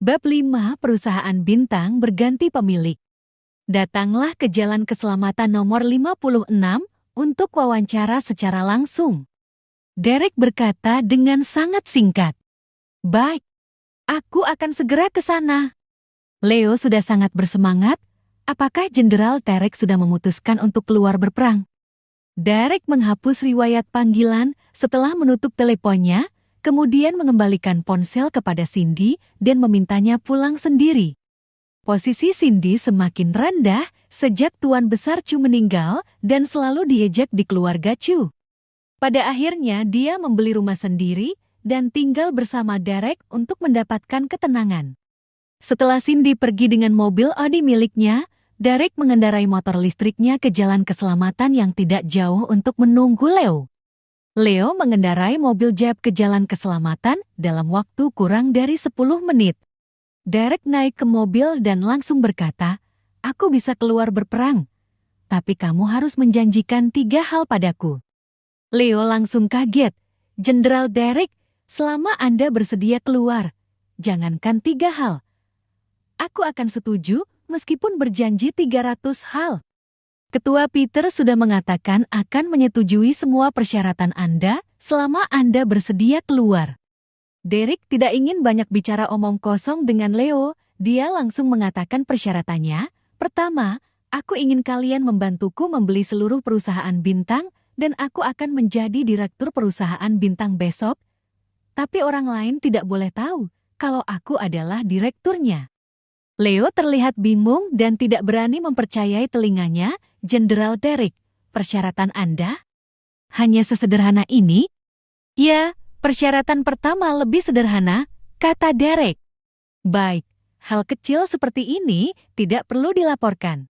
Bab 5 Perusahaan Bintang berganti pemilik. Datanglah ke Jalan Keselamatan nomor 56 untuk wawancara secara langsung. Derek berkata dengan sangat singkat. Baik, aku akan segera ke sana. Leo sudah sangat bersemangat. Apakah Jenderal Derek sudah memutuskan untuk keluar berperang? Derek menghapus riwayat panggilan setelah menutup teleponnya, kemudian mengembalikan ponsel kepada Cindy dan memintanya pulang sendiri. Posisi Cindy semakin rendah sejak Tuan Besar Chu meninggal dan selalu diejek di keluarga Chu. Pada akhirnya dia membeli rumah sendiri dan tinggal bersama Derek untuk mendapatkan ketenangan. Setelah Cindy pergi dengan mobil Audi miliknya, Derek mengendarai motor listriknya ke Jalan Keselamatan yang tidak jauh untuk menunggu Leo. Leo mengendarai mobil Jeep ke Jalan Keselamatan dalam waktu kurang dari 10 menit. Derek naik ke mobil dan langsung berkata, "Aku bisa keluar berperang, tapi kamu harus menjanjikan 3 hal padaku." Leo langsung kaget. "Jenderal Derek, selama Anda bersedia keluar, jangankan 3 hal. Aku akan setuju meskipun berjanji 300 hal. Ketua Peter sudah mengatakan akan menyetujui semua persyaratan Anda selama Anda bersedia keluar." Derek tidak ingin banyak bicara omong kosong dengan Leo. Dia langsung mengatakan persyaratannya. Pertama, aku ingin kalian membantuku membeli seluruh perusahaan bintang dan aku akan menjadi direktur perusahaan bintang besok. Tapi orang lain tidak boleh tahu kalau aku adalah direkturnya. Leo terlihat bingung dan tidak berani mempercayai telinganya. "Jenderal Derek, persyaratan Anda hanya sesederhana ini?" "Ya, persyaratan pertama lebih sederhana," kata Derek. "Baik, hal kecil seperti ini tidak perlu dilaporkan.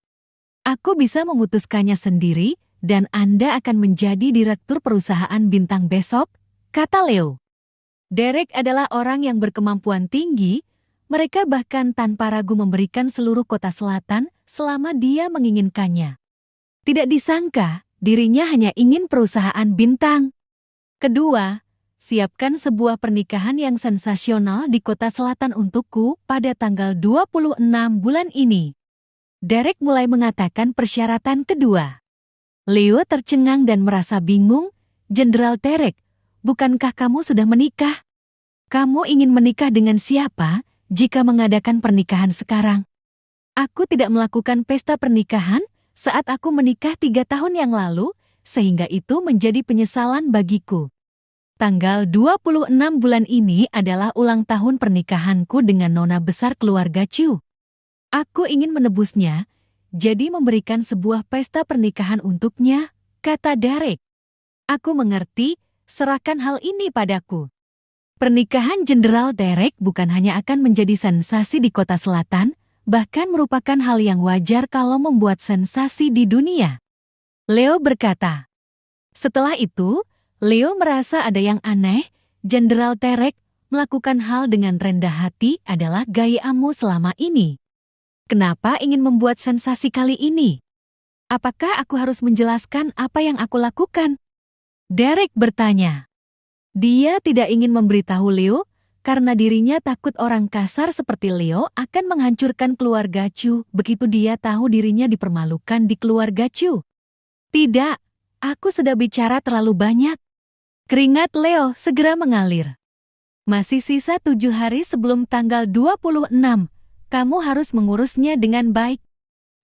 Aku bisa memutuskannya sendiri dan Anda akan menjadi direktur perusahaan bintang besok," kata Leo. Derek adalah orang yang berkemampuan tinggi. Mereka bahkan tanpa ragu memberikan seluruh kota selatan selama dia menginginkannya. Tidak disangka, dirinya hanya ingin perusahaan bintang. Kedua, siapkan sebuah pernikahan yang sensasional di kota selatan untukku pada tanggal 26 bulan ini. Derek mulai mengatakan persyaratan kedua. Leo tercengang dan merasa bingung. "Jenderal Derek, bukankah kamu sudah menikah? Kamu ingin menikah dengan siapa jika mengadakan pernikahan sekarang?" "Aku tidak melakukan pesta pernikahan saat aku menikah 3 tahun yang lalu, sehingga itu menjadi penyesalan bagiku. Tanggal 26 bulan ini adalah ulang tahun pernikahanku dengan nona besar keluarga Chu. Aku ingin menebusnya, jadi memberikan sebuah pesta pernikahan untuknya," kata Derek. "Aku mengerti, serahkan hal ini padaku." Pernikahan Jenderal Derek bukan hanya akan menjadi sensasi di kota selatan, bahkan merupakan hal yang wajar kalau membuat sensasi di dunia. Leo berkata. Setelah itu, Leo merasa ada yang aneh. "Jenderal Derek, melakukan hal dengan rendah hati adalah gayamu selama ini. Kenapa ingin membuat sensasi kali ini? Apakah aku harus menjelaskan apa yang aku lakukan?" Derek bertanya. Dia tidak ingin memberitahu Leo, karena dirinya takut orang kasar seperti Leo akan menghancurkan keluarga Chu begitu dia tahu dirinya dipermalukan di keluarga Chu. "Tidak, aku sudah bicara terlalu banyak." Keringat Leo segera mengalir. "Masih sisa 7 hari sebelum tanggal 26. Kamu harus mengurusnya dengan baik.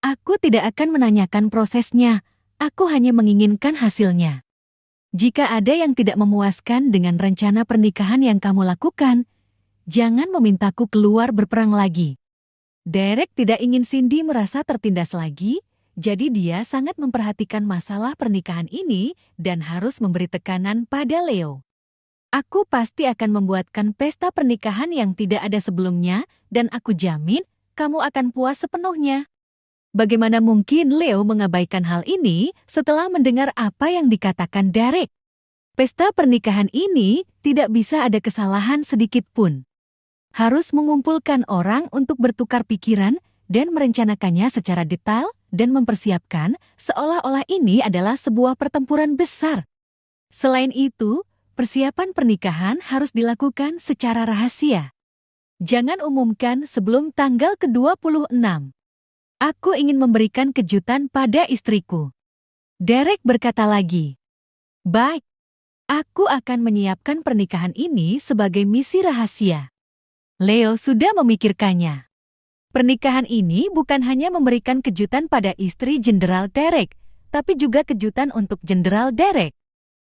Aku tidak akan menanyakan prosesnya, aku hanya menginginkan hasilnya. Jika ada yang tidak memuaskan dengan rencana pernikahan yang kamu lakukan, jangan memintaku keluar berperang lagi." Derek tidak ingin Cindy merasa tertindas lagi, jadi dia sangat memperhatikan masalah pernikahan ini dan harus memberi tekanan pada Leo. "Aku pasti akan membuatkan pesta pernikahan yang tidak ada sebelumnya dan aku jamin kamu akan puas sepenuhnya." Bagaimana mungkin Leo mengabaikan hal ini setelah mendengar apa yang dikatakan Derek? Pesta pernikahan ini tidak bisa ada kesalahan sedikit pun. Harus mengumpulkan orang untuk bertukar pikiran dan merencanakannya secara detail dan mempersiapkan seolah-olah ini adalah sebuah pertempuran besar. Selain itu, persiapan pernikahan harus dilakukan secara rahasia. Jangan umumkan sebelum tanggal ke-26. Aku ingin memberikan kejutan pada istriku. Derek berkata lagi. Baik, aku akan menyiapkan pernikahan ini sebagai misi rahasia. Leo sudah memikirkannya. Pernikahan ini bukan hanya memberikan kejutan pada istri Jenderal Derek, tapi juga kejutan untuk Jenderal Derek.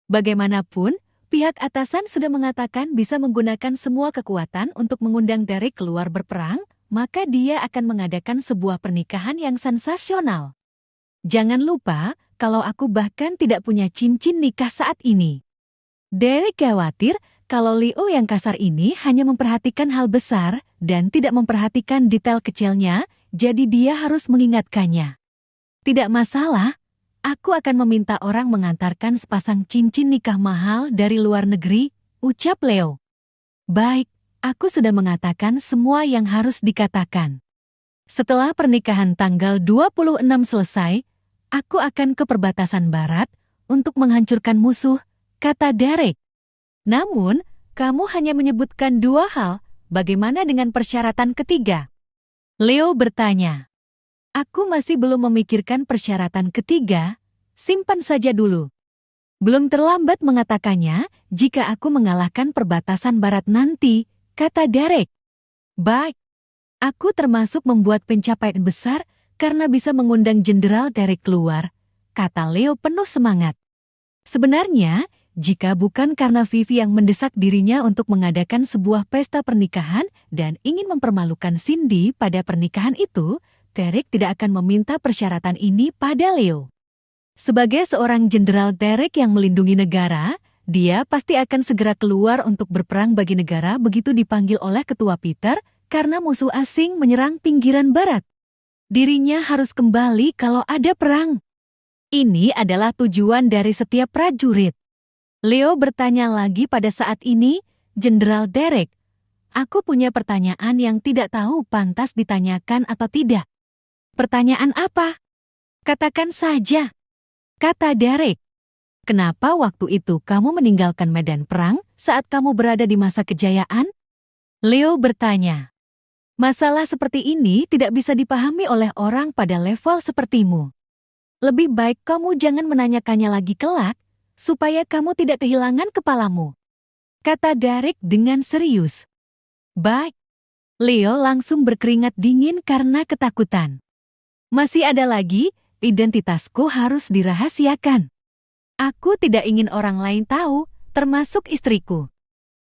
Bagaimanapun, pihak atasan sudah mengatakan bisa menggunakan semua kekuatan untuk mengundang Derek keluar berperang, maka dia akan mengadakan sebuah pernikahan yang sensasional. Jangan lupa, kalau aku bahkan tidak punya cincin nikah saat ini. Derek khawatir kalau Leo yang kasar ini hanya memperhatikan hal besar dan tidak memperhatikan detail kecilnya, jadi dia harus mengingatkannya. Tidak masalah, aku akan meminta orang mengantarkan sepasang cincin nikah mahal dari luar negeri, ucap Leo. Baik, aku sudah mengatakan semua yang harus dikatakan. Setelah pernikahan tanggal 26 selesai, aku akan ke perbatasan barat untuk menghancurkan musuh, kata Derek. Namun, kamu hanya menyebutkan 2 hal, bagaimana dengan persyaratan ketiga? Leo bertanya. Aku masih belum memikirkan persyaratan ketiga, simpan saja dulu. Belum terlambat mengatakannya jika aku mengalahkan perbatasan barat nanti, kata Derek. Baik, aku termasuk membuat pencapaian besar karena bisa mengundang Jenderal Derek keluar, kata Leo penuh semangat. Sebenarnya, jika bukan karena Vivi yang mendesak dirinya untuk mengadakan sebuah pesta pernikahan dan ingin mempermalukan Cindy pada pernikahan itu, Derek tidak akan meminta persyaratan ini pada Leo. Sebagai seorang Jenderal Derek yang melindungi negara, dia pasti akan segera keluar untuk berperang bagi negara begitu dipanggil oleh Ketua Peter karena musuh asing menyerang pinggiran barat. Dirinya harus kembali kalau ada perang. Ini adalah tujuan dari setiap prajurit. Leo bertanya lagi pada saat ini, Jenderal Derek, aku punya pertanyaan yang tidak tahu pantas ditanyakan atau tidak. Pertanyaan apa? Katakan saja, kata Derek. Kenapa waktu itu kamu meninggalkan medan perang saat kamu berada di masa kejayaan? Leo bertanya. Masalah seperti ini tidak bisa dipahami oleh orang pada level sepertimu. Lebih baik kamu jangan menanyakannya lagi kelak, supaya kamu tidak kehilangan kepalamu, kata Derek dengan serius. Baik. Leo langsung berkeringat dingin karena ketakutan. Masih ada lagi, identitasku harus dirahasiakan. Aku tidak ingin orang lain tahu, termasuk istriku.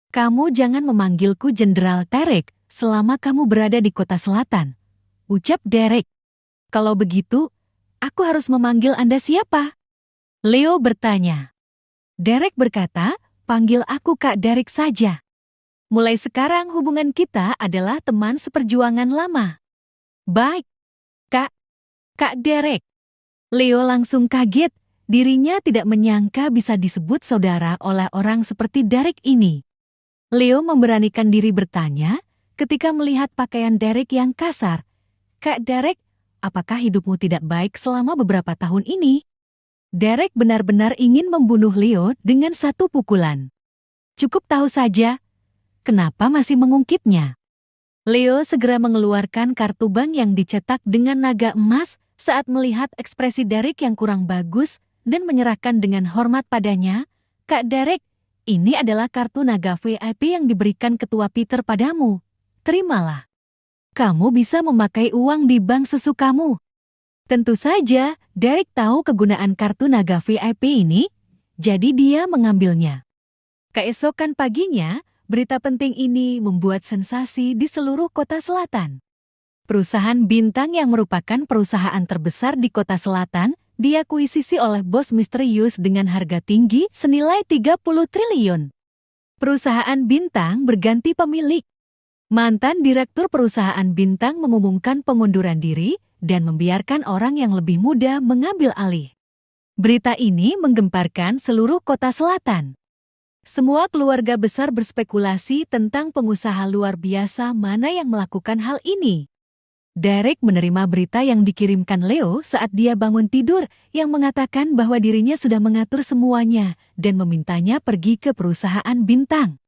Kamu jangan memanggilku Jenderal Derek selama kamu berada di kota selatan, ucap Derek. Kalau begitu, aku harus memanggil Anda siapa? Leo bertanya. Derek berkata, panggil aku Kak Derek saja. Mulai sekarang hubungan kita adalah teman seperjuangan lama. Baik, Kak Derek. Leo langsung kaget, dirinya tidak menyangka bisa disebut saudara oleh orang seperti Derek ini. Leo memberanikan diri bertanya, ketika melihat pakaian Derek yang kasar. Kak Derek, apakah hidupmu tidak baik selama beberapa tahun ini? Derek benar-benar ingin membunuh Leo dengan satu pukulan. Cukup tahu saja, kenapa masih mengungkitnya? Leo segera mengeluarkan kartu bank yang dicetak dengan naga emas saat melihat ekspresi Derek yang kurang bagus dan menyerahkan dengan hormat padanya. Kak Derek, ini adalah kartu naga VIP yang diberikan Ketua Peter padamu. Terimalah. Kamu bisa memakai uang di bank sesukamu. Tentu saja, Derek tahu kegunaan kartu naga VIP ini, jadi dia mengambilnya. Keesokan paginya, berita penting ini membuat sensasi di seluruh kota selatan. Perusahaan bintang yang merupakan perusahaan terbesar di kota selatan, diakuisisi oleh bos misterius dengan harga tinggi senilai 30 triliun. Perusahaan bintang berganti pemilik. Mantan direktur perusahaan bintang mengumumkan pengunduran diri, dan membiarkan orang yang lebih muda mengambil alih. Berita ini menggemparkan seluruh kota selatan. Semua keluarga besar berspekulasi tentang pengusaha luar biasa mana yang melakukan hal ini. Derek menerima berita yang dikirimkan Leo saat dia bangun tidur yang mengatakan bahwa dirinya sudah mengatur semuanya dan memintanya pergi ke perusahaan bintang.